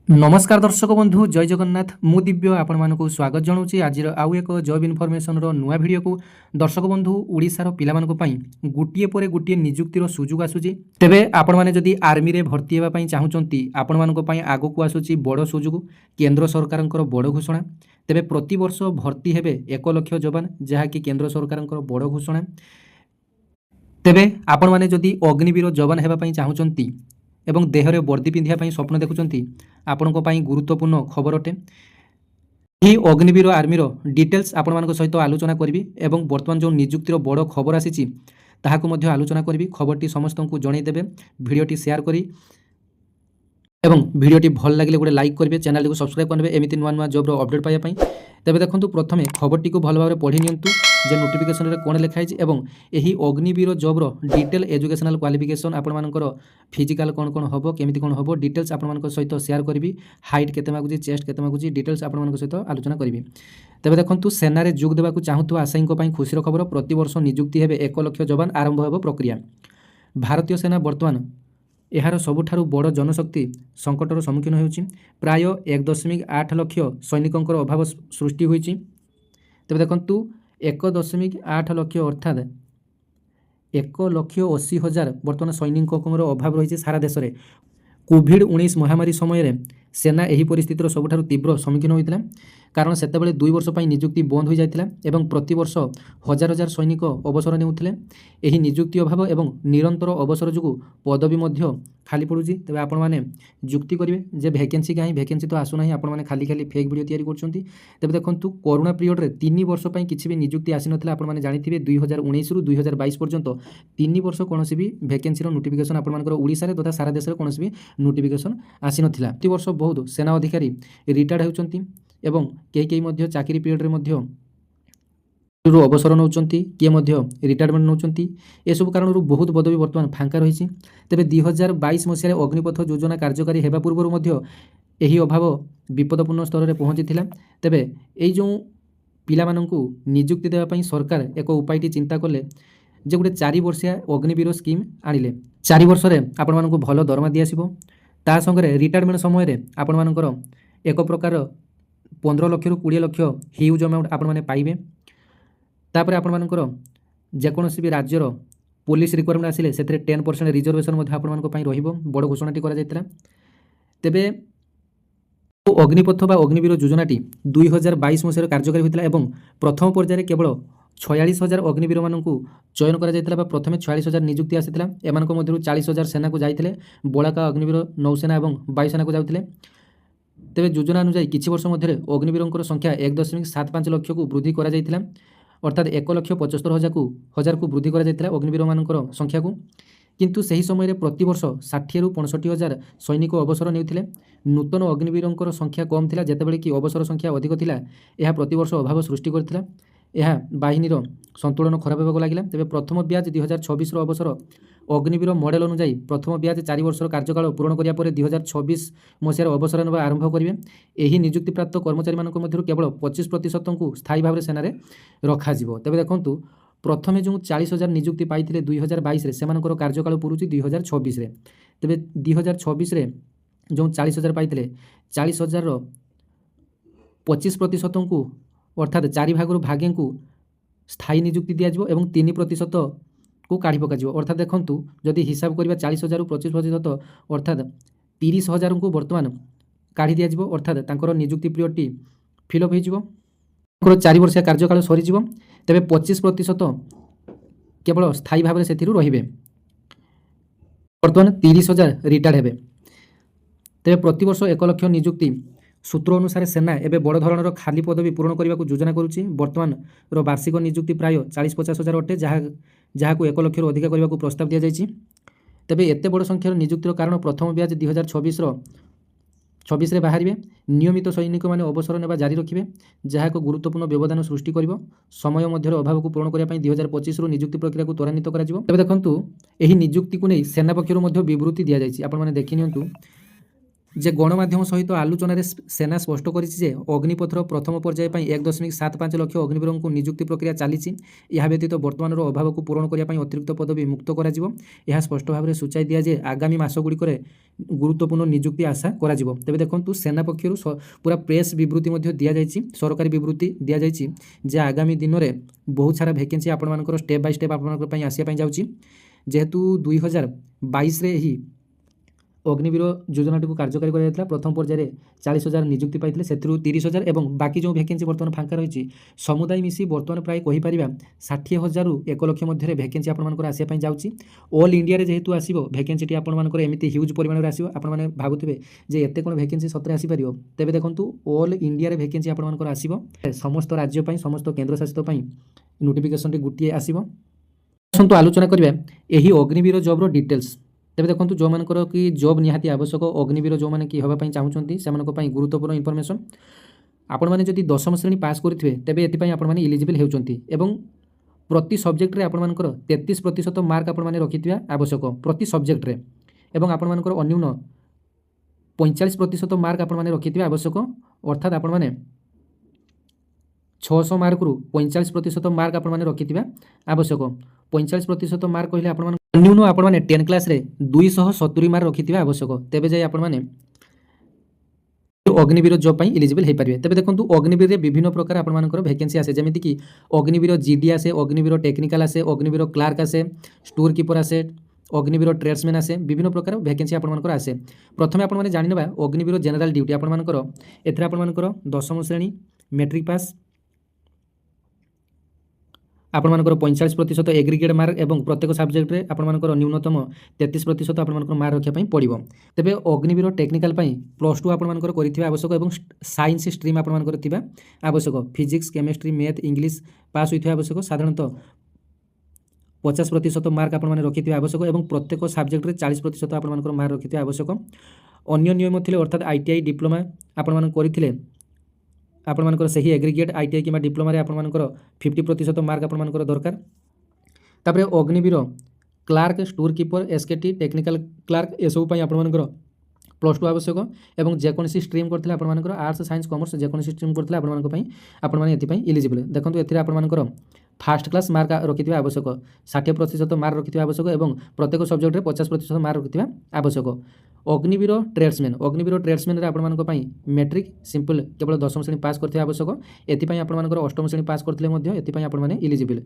नमस्कार दर्शक बंधु जय जगन्नाथ मु दिव्य आपण मानक स्वागत जनाऊँगी आज आउ एक जॉब इनफॉरमेशन नुआ वीडियो को दर्शक बंधु ओडिशार पिला मानक पई गुटिए परे गुटिए नियुक्तिर सुजोग आसुची तेबे आपण माने जदि आर्मी रे भर्ती हेबा पई चाहुचंती आपण मानक पई आगो को आसुची बड़ सुजोग केंद्र सरकारंकर बड़ घोषणा तेबे प्रति वर्ष भर्ती हेबे 1 लाख जवान जहा कि केंद्र सरकारंकर बड़ घोषणा तेबे आपण माने जदि अग्निवीर जवान हेबा पई चाहुचंती एवं देहरे वर्दी पिंधिया स्वप्न देखुंती आपण गुरुत्वपूर्ण खबर अटे। यही अग्निवीर आर्मीर डिटेल्स आपण मान सहित आलोचना करी एवं बर्तमान जो नियुक्तिर बड़ खबर आसी ताकू आलोचना करी खबरटी समस्त को जनईदेवे भिडटी शेयर करी एवं भिडटी भल लगे गोटे लाइक करेंगे चैनल को सब्सक्राइब करेंगे एमती नुआ नुआ जॉब अपडेट पाइबापी तेज देखो प्रथम खबरटी को भल भाव पढ़ी नियंतु जे नोटिफिकेशन रे कौन लिखाई एवं यही Agniveer job detail educational qualification आपंकर फिजिकल कौन कौन हम केमी कौन हम डिटेल्स आप सहित शेयर करी हाइट केते मागुची चेस्ट केते मागुची डिटेल्स आप सहित आलोचना करी तेज देखो सेना जोग देवा चाहूवा आशायी खुशी खबर प्रति वर्ष नियुक्ति हेबे 1 लाख जवान आरंभ हो प्रक्रिया भारतीय सेना बर्तमान यार सबुठारु बड़ जनशक्ति संकटर सम्मुखीन होउछि प्राय 1.8 लाख सैनिकों अभाव सृष्टि होइछि तेज देखु 1.8 लाख अर्थात 1,80,000 बर्तमान सैनिकों अभाव रही सारा देश में कोविड-19 महामारी समय सेना यही परिस्थितिर सबुठारु तीव्र सम्मुखीन होइतिला कारण सेतेबेले 2 वर्ष पई नियुक्ति बंद हो जाइतिला एवं प्रति वर्ष हजार हजार सैनिक अवसर नेउथिले एही नियुक्ति अभाव एवं निरंतर अवसर जुगु पदवी मध्य खाली पड़ुछि तबे आपण माने जुक्ति करिवे जे वैकेंसी काहे वैकेंसी तो आसु नाही आपण माने खाली खाली फेक वीडियो तयारी करछंती तबे देखंतु कोरोना पीरियड रे 3 वर्ष पई किछि भी नियुक्ति आसी नथिला आपण माने जानिथिबे 2019 रु 2022 पर्यंत 3 वर्ष कोनोसी भी वैकेंसी रो नोटिफिकेशन आपण मानकर ओडिसा रे तथा सारा देश रे कोनोसी भी नोटिफिकेशन आसी नथिला 3 वर्ष बहुत सेना अधिकारी रिटायर्ड होउचंती एवं कई मध्य चाकरी पीरियड रे मध्य अवसर नौचंती किए मध्य रिटायरमेंट नौचंती ए सब कारण बहुत पदवी वर्तमान फांका रही तेबे 2022 मसीह अग्निपथ योजना कार्यकारी हेबा पूर्व मध्य एही अभाव विपदपूर्ण स्तर में पहुँची तेबे एई जो पिला माननकु नियुक्ति देवा पई सरकार एक उपायटी चिंता कले जे गोटे 4 वर्षिया अग्निवीर स्कीम आनिले 4 वर्ष रे आपण माननकु भलो दरमा दिया आसीबो ता संगे रिटायरमेंट समय रे आपण मानकर एक प्रकार 15 लाख रु 20 लाख ह्यूज अमाउंट आपण माने पाइबे तापर आपण मानकर जेकोसी भी राज्यर पुलिस रिक्वायरमेंट आसिले से 10% रिजर्वेशन आपण मानक पई रहिबो बड़ घोषणाटी करा जायतिला तेबे अग्निपथ बा अग्निवीर योजनाटी 2022 मसीह कार्यकारी होइतिला एवं प्रथम पर्यायर केवल 46,000 अग्निवीर मानकु चयन करा जायतिला बा प्रथमे 46,000 नियुक्ति आसितिला एमानक मध्यरु 40,000 सेना को जाइतिले बड़ाका अग्निवीर नौसेना एवं वायुसेना को जाउतिले तेबे योजना अनुसार किछि वर्ष मध्य अग्निवीर संख्या 1.75 लाख को वृद्धि करा जायतिला अर्थात 1,75,000 को वृद्धि करा जायतिला अग्निवीर मानकर संख्या को किंतु सही समय प्रति वर्ष 60 रु 65,000 सैनिक अवसर नेउथिले नूतन अग्निवीर संख्या कम थिला जेतेबेले कि अवसर संख्या अधिक थिला यह प्रति वर्ष अभाव सृष्टि करथिला यह बाहिनीर संतुलन खराब होगा लगिला तेबे प्रथम ब्याज 2026 अवसर अग्निवीर मॉडल अनुसार प्रथम ब्याज 4 वर्ष कार्यकाल पूर्ण करिया परे 2026 मसीहार अवसर नेबा आरंभ करिवे एही नियुक्ति प्राप्त कर्मचारी मानक मध्यरु केवल 25% को स्थायी भाव स्थायी भाव में सेना रखा जिवो तेबे देखंतु प्रथमे जो 40,000 नियुक्ति पाइथिले 2022 रे सेमानकर कार्यकाल पुरुची 2026 रे तेबे 2026 रे जो 40,000 पाइथिले 40,000 रो 25% को अर्थात 4 भागरु भागे को स्थायी नियुक्ति दिया जिवो एवं 3% को काढ़ी पका जिवो अर्थात देखंतु जदि हिसाब करबा 40,000 रु 25% अर्थात 30,000 को वर्तमान काढ़ी दिया जिवो अर्थात तांकर नियुक्ति पीरियडटी फिलअप हो जिवो 4 वर्षिया कार्यकाल सरी जिवो तेबे 25% केवल स्थायी भाव में से रहिबे वर्तमान 30,000 रिटायर्ड हेबे तेबे प्रति वर्ष 1 लाख नियुक्ति सूत्र अनुसार सेना एवं बड़ धरणर खाली पदवी पूरण करने को योजना करुच्ची वर्तमान वार्षिक नियुक्ति प्राय 40-50,000 अटे जहाँ को 1 लाख अधिक करने को प्रस्ताव दि जाइए तेबे एते बड़ संख्यार नियुक्तिर कारण प्रथम ब्याज 2026 रे बाहर नियमित सैनिक मैंने अवसर नेबा जारी रखिए जहाँ एक गुरुत्वपूर्ण व्यवधान सृष्टि कर समय मध्य अभाव को पूरण करने 2025 नियुक्ति प्रक्रिया को त्वरान्वित कर देखु यही नियुक्ति को नहीं सेना पक्षर विवृत्ति दि जाइए आपण मैंने देखि नियंतु যে ଗଣମାଧ୍ୟମ ସହିତ ଆଲୋଚନାରେ ସେନା ସ୍ପଷ୍ଟ କରିଛି ଯେ ଅଗ୍ନିପଥର ପ୍ରଥମ ପର୍ଯ୍ୟାୟ ପାଇଁ 1.75 ଲକ୍ଷ ଅଗ୍ନିବୀରଙ୍କୁ ନିଯୁକ୍ତି ପ୍ରକ୍ରିୟା ଚାଲିଛି। ଏହା ବ୍ୟତୀତ ବର୍ତ୍ତମାନର ଅଭାବକୁ ପୂରଣ କରିବା ପାଇଁ ଅତିରିକ୍ତ ପଦବୀ ମୁକ୍ତ କରାଯିବ। ଏହା ସ୍ପଷ୍ଟ ଭାବରେ ସୂଚାଇ ଦିଆଯାଏ ଆଗାମୀ ମାସଗୁଡ଼ିକରେ ଗୁରୁତ୍ୱପୂର୍ଣ୍ଣ ନିଯୁକ୍ତି ଆଶା କରାଯିବ। ତେବେ ଦେଖନ୍ତୁ ସେନା ପକ୍ଷରୁ ପୁରା ପ୍ରେସ୍ ବିବୃତ୍ତି ମଧ୍ୟ ଦିଆଯାଇଛି, ସରକାରୀ ବିବୃତ୍ତି ଦିଆଯାଇଛି ଯେ ଆଗାମୀ ଦିନରେ ବହୁତ ସାରା ଭେକେନ୍ସି ଆପଣମାନଙ୍କର ଷ୍ଟେପ୍ ବାଇ ଷ୍ଟେପ୍ ଆପଣଙ୍କ ପାଇଁ ଆସିବା ପାଇଁ ଯାଉଛି। ଯେହେତୁ 2022ରେ ଏହି ଅଗ୍ନିବୀର ଯୋଜନାଟିକୁ କାର୍ଯ୍ୟକାରୀ କରାଯାଇଥିଲା, ପ୍ରଥମ ପର୍ଯ୍ୟାୟରେ 40,000 ନିଯୁକ୍ତି ପାଇଥିଲେ, ସେଥିରୁ 30,000 ଏବଂ ବାକି ଯେଉଁ ଭେକେନ୍ସି ବର୍ତ୍ତମାନ ଫାଙ୍କା ରହିଛି ସମୁଦାୟ ମିଶି ବର୍ତ୍ତମାନ ପ୍ରାୟ କହିପାରିବା 60,000ରୁ 1 ଲକ୍ଷ ମଧ୍ୟରେ ଭେକେନ୍ସି ଆପଣମାନଙ୍କର ଆସିବା ପାଇଁ ଯାଉଛି। ଅଲ୍ ଇଣ୍ଡିଆରେ ଯେହେତୁ ଆସିବ ଭେକେନ୍ସିଟି ଆପଣମାନଙ୍କର ଏମିତି ହ୍ୟୁଜ୍ ପରିମାଣରେ ଆସିବ। ଆପଣମାନେ ଭାବୁଥିବେ ଯେ ଏତେ କ'ଣ ଭେକେନ୍ସି ସତରେ ଆସିପାରିବ? ତେବେ ଦେଖନ୍ତୁ ଅଲ୍ ଇଣ୍ଡିଆରେ ଭେକେନ୍ସି ଆପଣମାନଙ୍କର ଆସିବ। ସମସ୍ତ ରାଜ୍ୟ ପାଇଁ, ସମସ୍ତ କେନ୍ଦ୍ରଶାସିତ ପାଇଁ ନୋଟିଫିକେସନଟି ଗୋଟିଏ ଆସିବ। ଆସନ୍ତୁ ଆଲୋଚନା କରିବା ଏହି ଅଗ୍ନିବୀର ଜବ୍ର ଡିଟେଲ୍ସ। ତେବେ ଦେଖନ୍ତୁ ଯେଉଁମାନଙ୍କର କି ଜବ୍ ନିହାତି ଆବଶ୍ୟକ, ଅଗ୍ନିବୀର ଯେଉଁମାନେ କି ହେବା ପାଇଁ ଚାହୁଁଛନ୍ତି ସେମାନଙ୍କ ପାଇଁ ଗୁରୁତ୍ୱପୂର୍ଣ୍ଣ ଇନଫର୍ମେସନ୍। ଆପଣମାନେ ଯଦି 10ମ ଶ୍ରେଣୀ ପାସ୍ କରିଥିବେ ତେବେ ଏଥିପାଇଁ ଆପଣମାନେ ଇଲିଜିବଲ୍ ହେଉଛନ୍ତି ଏବଂ ପ୍ରତି ସବଜେକ୍ଟରେ ଆପଣମାନଙ୍କର 33% ମାର୍କ ଆପଣମାନେ ରଖିଥିବା ଆବଶ୍ୟକ ପ୍ରତି ସବଜେକ୍ଟରେ ଏବଂ ଆପଣମାନଙ୍କର ଅନ୍ୟୁନ 45% ମାର୍କ ଆପଣମାନେ ରଖିଥିବା ଆବଶ୍ୟକ। ଅର୍ଥାତ୍ ଆପଣମାନେ 600 ମାର୍କରୁ 45% ମାର୍କ ଆପଣମାନେ ରଖିଥିବା ଆବଶ୍ୟକ। 45% ମାର୍କ କହିଲେ ଆପଣମାନେ ଅନ୍ୟୁନ ଆପଣମାନେ 10 କ୍ଲାସରେ 270 ମାର୍କ ରଖିଥିବା ଆବଶ୍ୟକ, ତେବେ ଯାଇ ଆପଣମାନେ ଅଗ୍ନିବୀର ଜବ୍ ପାଇଁ ଇଲିଜିବଲ୍ ହୋଇପାରିବେ। ତେବେ ଦେଖନ୍ତୁ ଅଗ୍ନିବୀରରେ ବିଭିନ୍ନ ପ୍ରକାର ଆପଣମାନଙ୍କର ଭେକେନ୍ସି ଆସେ, ଯେମିତିକି ଅଗ୍ନିବୀର ଜିଡି ଆସେ, ଅଗ୍ନିବୀର ଟେକ୍ନିକାଲ ଆସେ, ଅଗ୍ନିବୀର କ୍ଲାର୍କ ଆସେ, ଷ୍ଟୋର କିପର ଆସେ, ଅଗ୍ନିବୀର ଟ୍ରେଡ୍ସମ୍ୟାନ୍ ଆସେ, ବିଭିନ୍ନ ପ୍ରକାର ଭେକେନ୍ସି ଆପଣମାନଙ୍କର ଆସେ। ପ୍ରଥମେ ଆପଣମାନେ ଜାଣିନେବା ଅଗ୍ନିବୀର ଜେନେରାଲ ଡ୍ୟୁଟି ଆପଣମାନଙ୍କର। ଏଥିରେ ଆପଣମାନଙ୍କର 10ମ ଶ୍ରେଣୀ ମେଟ୍ରିକ୍ ପାସ୍, ଆପଣମାନଙ୍କର 45% ଏଗ୍ରିଗେଟ୍ ମାର୍କ ଏବଂ ପ୍ରତ୍ୟେକ ସବଜେକ୍ଟରେ ଆପଣମାନଙ୍କର ନ୍ୟୁନତମ 33% ଆପଣମାନଙ୍କର ମାର୍କ ରଖିବା ପାଇଁ ପଡ଼ିବ। ତେବେ ଅଗ୍ନିବୀର ଟେକ୍ନିକାଲ ପାଇଁ +2 ଆପଣମାନଙ୍କର କରିଥିବା ଆବଶ୍ୟକ ଏବଂ ସାଇନ୍ସ ଷ୍ଟ୍ରିମ୍ ଆପଣମାନଙ୍କର ଥିବା ଆବଶ୍ୟକ। Physics, chemistry, math, English pass ହୋଇଥିବା ଆବଶ୍ୟକ। ସାଧାରଣତଃ 50% ମାର୍କ ଆପଣମାନେ ରଖିଥିବା ଆବଶ୍ୟକ ଏବଂ ପ୍ରତ୍ୟେକ ସବଜେକ୍ଟରେ 40% ଆପଣମାନଙ୍କର ମାର୍କ ରଖିଥିବା ଆବଶ୍ୟକ। ଅନ୍ୟ ନିୟମ ଥିଲେ ଅର୍ଥାତ୍ ITI ଡିପ୍ଲୋମା ଆପଣମାନେ କରିଥିଲେ ଆପଣମାନଙ୍କର ସେହି ଏଗ୍ରିଗେଟ୍ ITI କିମ୍ବା ଡିପ୍ଲୋମାରେ ଆପଣମାନଙ୍କର 50% ମାର୍କ ଆପଣମାନଙ୍କର ଦରକାର। ତାପରେ Agniveer clerk, store keeper, SKT, technical clerk ଏସବୁ ପାଇଁ ଆପଣମାନଙ୍କର +2 ଆବଶ୍ୟକ ଏବଂ ଯେକୌଣସି ଷ୍ଟ୍ରିମ୍ କରିଥିଲେ ଆପଣମାନଙ୍କର ଆର୍ଟ୍ସ, ସାଇନ୍ସ, କମର୍ସ ଯେକୌଣସି ଷ୍ଟ୍ରିମ୍ କରିଥିଲେ ଆପଣମାନଙ୍କ ପାଇଁ ଆପଣମାନେ ଏଥିପାଇଁ ଇଲିଜିବଲ୍। ଦେଖନ୍ତୁ ଏଥିରେ ଆପଣମାନଙ୍କର ଫାର୍ଷ୍ଟ କ୍ଲାସ୍ ମାର୍କ ରଖିଥିବା ଆବଶ୍ୟକ, 60% ମାର୍କ ରଖିଥିବା ଆବଶ୍ୟକ ଏବଂ ପ୍ରତ୍ୟେକ ସବଜେକ୍ଟରେ 50% ମାର୍କ ରଖିଥିବା ଆବଶ୍ୟକ। ଅଗ୍ନିବୀର ଟ୍ରେଡ୍ସମ୍ୟାନ୍, ଅଗ୍ନିବୀର ଟ୍ରେଡ୍ସମ୍ୟାନ୍ରେ ଆପଣମାନଙ୍କ ପାଇଁ ମେଟ୍ରିକ୍ ସିମ୍ପଲ୍ କେବଳ 10ମ ଶ୍ରେଣୀ ପାସ୍ କରିଥିବା ଆବଶ୍ୟକ। ଏଥିପାଇଁ ଆପଣମାନଙ୍କର 8ମ ଶ୍ରେଣୀ ପାସ୍ କରିଥିଲେ ମଧ୍ୟ ଏଥିପାଇଁ ଆପଣମାନେ ଇଲିଜିବଲ୍।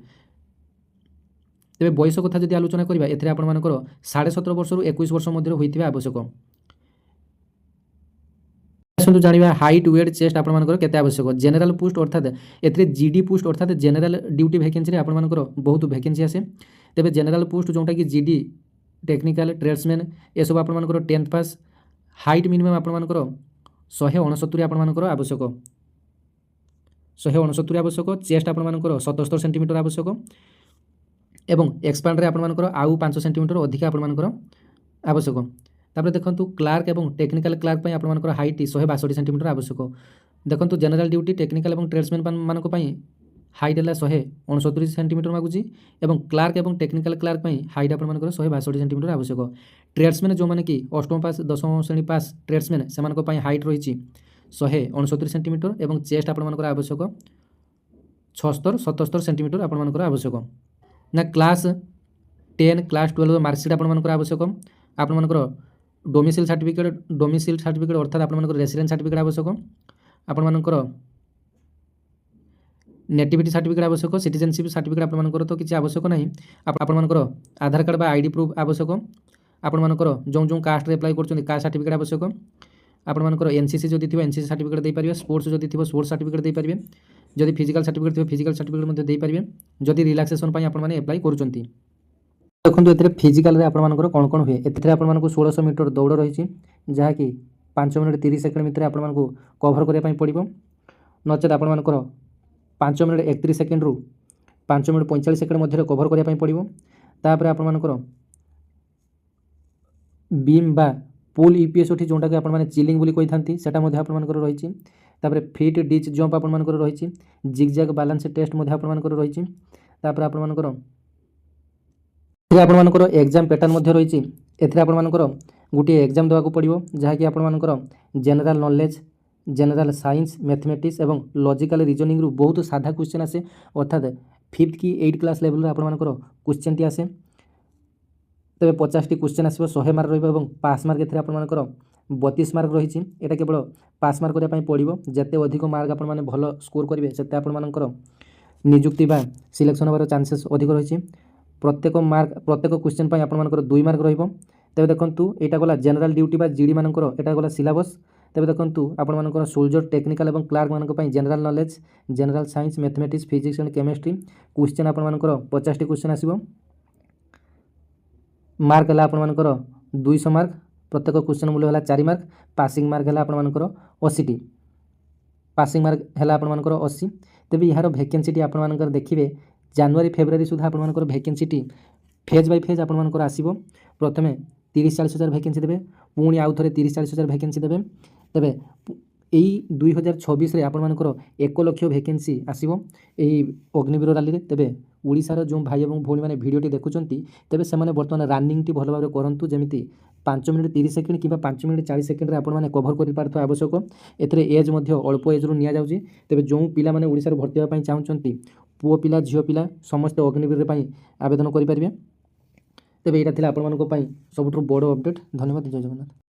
ତେବେ ବୟସ କଥା ଯଦି ଆଲୋଚନା କରିବା ଏଥିରେ ଆପଣମାନଙ୍କର 17.5 ବର୍ଷରୁ 21 ବର୍ଷ ମଧ୍ୟରେ ହୋଇଥିବା ଆବଶ୍ୟକ। ଆସନ୍ତୁ ଜାଣିବା ହାଇଟ୍, ୱେଟ୍, ଚେଷ୍ଟ ଆପଣମାନଙ୍କର କେତେ ଆବଶ୍ୟକ। ଜେନେରାଲ ପୋଷ୍ଟ ଅର୍ଥାତ୍ ଏଥିରେ ଜିଡି ପୋଷ୍ଟ ଅର୍ଥାତ୍ ଜେନେରାଲ ଡ୍ୟୁଟି ଭେକେନ୍ସିରେ ଆପଣମାନଙ୍କର ବହୁତ ଭେକେନ୍ସି ଆସେ। ତେବେ ଜେନେରାଲ ପୋଷ୍ଟ ଯେଉଁଟାକି ଜିଡି, ଟେକ୍ନିକାଲ, ଟ୍ରେଡ୍ସମ୍ୟାନ୍ ଏସବୁ ଆପଣମାନଙ୍କର 10th ପାସ୍। ହାଇଟ୍ ମିନିମମ୍ ଆପଣମାନଙ୍କର 169 ଆପଣମାନଙ୍କର ଆବଶ୍ୟକ, 169 ଆବଶ୍ୟକ। ଚେଷ୍ଟ ଆପଣମାନଙ୍କର 77 ସେଣ୍ଟିମିଟର ଆବଶ୍ୟକ ଏବଂ ଏକ୍ସପାଣ୍ଡରେ ଆପଣମାନଙ୍କର ଆଉ 5 ସେଣ୍ଟିମିଟର ଅଧିକା ଆପଣମାନଙ୍କର ଆବଶ୍ୟକ। ତାପରେ ଦେଖନ୍ତୁ କ୍ଲାର୍କ ଏବଂ ଟେକ୍ନିକାଲ କ୍ଲାର୍କ ପାଇଁ ଆପଣମାନଙ୍କର ହାଇଟ୍ 162 ସେଣ୍ଟିମିଟର ଆବଶ୍ୟକ। ଦେଖନ୍ତୁ ଜେନେରାଲ ଡ୍ୟୁଟି, ଟେକ୍ନିକାଲ ଏବଂ ଟ୍ରେଡ୍ସମ୍ୟାନ୍ ମାନଙ୍କ ପାଇଁ ହାଇଟ୍ ହେଲା 169 ସେଣ୍ଟିମିଟର ମାଗୁଛି ଏବଂ କ୍ଲାର୍କ ଏବଂ ଟେକ୍ନିକାଲ କ୍ଲାର୍କ ପାଇଁ ହାଇଟ୍ ଆପଣମାନଙ୍କର 162 ସେଣ୍ଟିମିଟର ଆବଶ୍ୟକ। ଟ୍ରେଡ୍ସମ୍ୟାନ୍ ଯେଉଁମାନେ କି 8ମ ପାସ୍, 10ମ ଶ୍ରେଣୀ ପାସ୍ ଟ୍ରେଡ୍ସମ୍ୟାନ୍ ସେମାନଙ୍କ ପାଇଁ ହାଇଟ୍ ରହିଛି 169 ସେଣ୍ଟିମିଟର ଏବଂ ଚେଷ୍ଟ ଆପଣମାନଙ୍କର ଆବଶ୍ୟକ 76-77 ସେଣ୍ଟିମିଟର ଆପଣମାନଙ୍କର ଆବଶ୍ୟକ। ନା କ୍ଲାସ୍ 10, କ୍ଲାସ୍ 12 ମାର୍କସିଟ୍ ଆପଣମାନଙ୍କର ଆବଶ୍ୟକ। ଆପଣମାନଙ୍କର ଡୋମିସିଲ୍ ସାର୍ଟିଫିକେଟ୍ ଅର୍ଥାତ୍ ଆପଣମାନଙ୍କର ରେସିଡେନ୍ସ ସାର୍ଟିଫିକେଟ୍ ଆବଶ୍ୟକ। ଆପଣମାନଙ୍କର ନେଟିଭିଟି ସାର୍ଟିଫିକେଟ୍ ଆବଶ୍ୟକ। ସିଟିଜେନସିପ୍ ସାର୍ଟିଫିକେଟ୍ ଆପଣମାନଙ୍କର ତ କିଛି ଆବଶ୍ୟକ ନାହିଁ। ଆପଣମାନଙ୍କର ଆଧାର କାର୍ଡ଼ ବା ID ପ୍ରୁଫ୍ ଆବଶ୍ୟକ। ଆପଣମାନଙ୍କର ଯେଉଁ କାଷ୍ଟରେ ଆପ୍ଲାଏ କରୁଛନ୍ତି କାଷ୍ଟ ସାର୍ଟିଫିକେଟ୍ ଆବଶ୍ୟକ। ଆପଣମାନଙ୍କର NCC ଯଦି ଥିବ NCC ସାର୍ଟିଫିକେଟ୍ ଦେଇପାରିବେ। ସ୍ପୋର୍ଟସ୍ ଯଦି ଥିବ ସ୍ପୋର୍ଟସ୍ ସାର୍ଟିଫିକେଟ୍ ଦେଇପାରିବେ। ଯଦି ଫିଜିକାଲ୍ ସାର୍ଟିଫିକେଟ୍ ଥିବ ଫିଜିକାଲ୍ ସାର୍ଟିଫିକେଟ୍ ମଧ୍ୟ ଦେଇପାରିବେ ଯଦି ରିଲାକ୍ସେସନ୍ ପାଇଁ ଆପଣମାନେ ଆପ୍ଲାଏ କରୁଛନ୍ତି। ଦେଖନ୍ତୁ ଏଥିରେ ଫିଜିକାଲରେ ଆପଣମାନଙ୍କର କ'ଣ କ'ଣ ହୁଏ। ଏଥିରେ ଆପଣମାନଙ୍କୁ 1600 ମିଟର ଦୌଡ଼ ରହିଛି, ଯାହାକି 5 ମିନିଟ୍ 30 ସେକେଣ୍ଡ ଭିତରେ ଆପଣମାନଙ୍କୁ କଭର୍ କରିବା ପାଇଁ ପଡ଼ିବ। ନଚେତ୍ ଆପଣମାନଙ୍କର 5 ମିନିଟ୍ 31 ସେକେଣ୍ଡରୁ 5 ମିନିଟ୍ 45 ସେକେଣ୍ଡ ମଧ୍ୟରେ କଭର୍ କରିବା ପାଇଁ ପଡ଼ିବ। ତାପରେ ଆପଣମାନଙ୍କର ବିମ୍ ବା ପୁଲ୍ EPSOT ଯେଉଁଟାକି ଆପଣମାନେ ଚିଲିଂ ବୋଲି କହିଥାନ୍ତି ସେଟା ମଧ୍ୟ ଆପଣମାନଙ୍କର ରହିଛି। ତାପରେ ଫିଟ୍ ଡିଚ୍ ଜମ୍ପ ଆପଣମାନଙ୍କର ରହିଛି। ଜିଗଜାଗ୍ ବାଲାନ୍ସ ଟେଷ୍ଟ ମଧ୍ୟ ଆପଣମାନଙ୍କର ରହିଛି। ତାପରେ ଆପଣମାନଙ୍କର ଏକ୍ଜାମ୍ ପ୍ୟାଟର୍ନ ମଧ୍ୟ ରହିଛି। ଏଥିରେ ଆପଣମାନଙ୍କର गोटे एग्जाम देवाक पड़ो जहाँकि आपर general knowledge general science mathematics एवं लॉजिकल रीजनिंग रु बहुत साधा क्वेश्चन आसे अर्थात 5th की 8 क्लास लेवल आपर क्वेश्चन टी आसे तेरे 50 टी क्वेश्चन आसो 100 मार्क रही पास मार्क एथरे आपर 32 मार्क रही है केवल पास मार्क करने पड़ो जिते अधिक मार्क आप भल स्कोर करेंगे से आपर निजुक्ति बा सिलेक्शन होबार चांसेस अधिक रही प्रत्येक मार्क प्रत्येक क्वेश्चन पर आपर 2 मार्क रही तेज देखूँ यहाँ गला जेनेराल ड्यूटी बा जीडी मानकर यहाँ गला सिलेबस तेज देखूँ आपर सोल्जर टेक्निकल और क्लार्क मानी general knowledge general science mathematics physics and chemistry question आपर 50 टी क्वेश्चन आसो मार्क है आपर 200 मार्क प्रत्येक क्वेश्चन मूल्य है 4 मार्क पासिंग मार्क है आपर 80 टी पासिंग मार्क है आपर 80 तेज यार भैकेंसी आपर देखिए जनवरी फेब्रुआरी सुधा आपर भैकेंसी फेज बाय फेज आपर आसो प्रथम 30-40 हज़ार भैकेंसी देवे पुणी आउ थे 30-40 हज़ार भैकेंसी देवे तेरे यही 2026 आपर 1 लाख भैकेंसी आसो यही अग्निवीर रैली तेरे ओडिशार जो भाई और भौणी मैंने भिडियोटी देखुं तेरे से बर्तमान रनिंग भल भाव करूँ जमी 5 मिनट 30 सेकेंड कि 5 मिनट 40 सेकेंड आपने कभर कर पार्थ आवश्यक एज अल्प एज रू नि जाऊँगी तेज जो पिला माने ओडिशार भर्ती होगा चाहूँगी पुओ पिला झील पिला समस्ते अग्निवीर आवेदन करेंगे तेज यहाँ आपंप सबुठ बड़ अपडेट धन्यवाद जय जगन्नाथ।